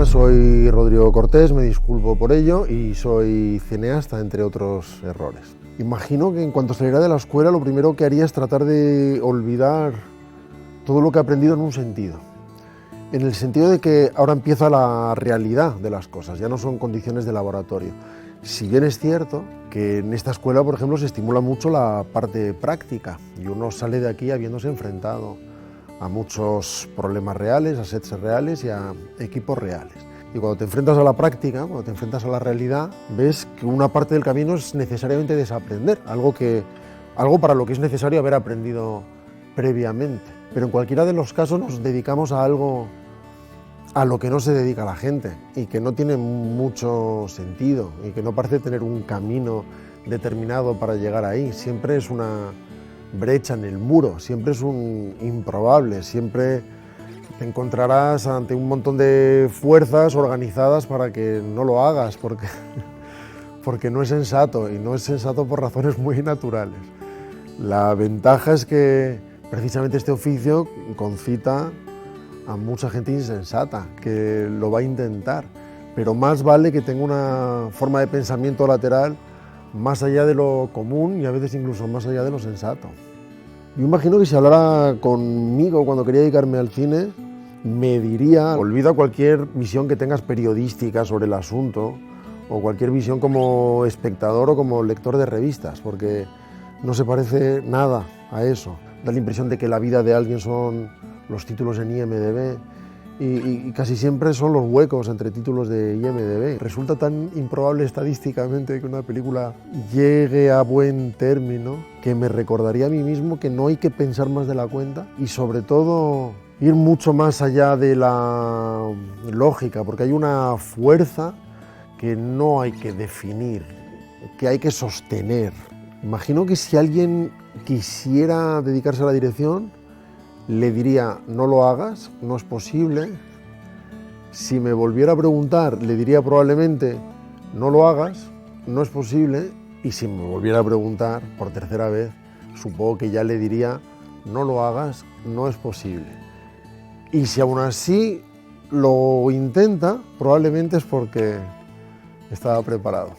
Hola, soy Rodrigo Cortés, me disculpo por ello y soy cineasta, entre otros errores. Imagino que en cuanto saliera de la escuela lo primero que haría es tratar de olvidar todo lo que he aprendido en un sentido. En el sentido de que ahora empieza la realidad de las cosas, ya no son condiciones de laboratorio. Si bien es cierto que en esta escuela, por ejemplo, se estimula mucho la parte práctica y uno sale de aquí habiéndose enfrentado a muchos problemas reales, a sets reales y a equipos reales. Y cuando te enfrentas a la práctica, cuando te enfrentas a la realidad, ves que una parte del camino es necesariamente desaprender, algo para lo que es necesario haber aprendido previamente. Pero en cualquiera de los casos nos dedicamos a algo a lo que no se dedica la gente y que no tiene mucho sentido y que no parece tener un camino determinado para llegar ahí. Siempre es una brecha en el muro, siempre es un improbable, siempre te encontrarás ante un montón de fuerzas organizadas para que no lo hagas, porque no es sensato, y no es sensato por razones muy naturales. La ventaja es que precisamente este oficio concita a mucha gente insensata que lo va a intentar, pero más vale que tenga una forma de pensamiento lateral más allá de lo común y a veces incluso más allá de lo sensato. Yo imagino que si hablara conmigo cuando quería dedicarme al cine, me diría: olvida cualquier visión que tengas periodística sobre el asunto o cualquier visión como espectador o como lector de revistas, porque no se parece nada a eso. Da la impresión de que la vida de alguien son los títulos en IMDb y casi siempre son los huecos entre títulos de IMDb. Resulta tan improbable estadísticamente que una película llegue a buen término que me recordaría a mí mismo que no hay que pensar más de la cuenta y sobre todo ir mucho más allá de la lógica, porque hay una fuerza que no hay que definir, que hay que sostener. Imagino que si alguien quisiera dedicarse a la dirección, le diría: no lo hagas, no es posible. Si me volviera a preguntar, le diría probablemente: no lo hagas, no es posible. Y si me volviera a preguntar por tercera vez, supongo que ya le diría: no lo hagas, no es posible. Y si aún así lo intenta, probablemente es porque estaba preparado.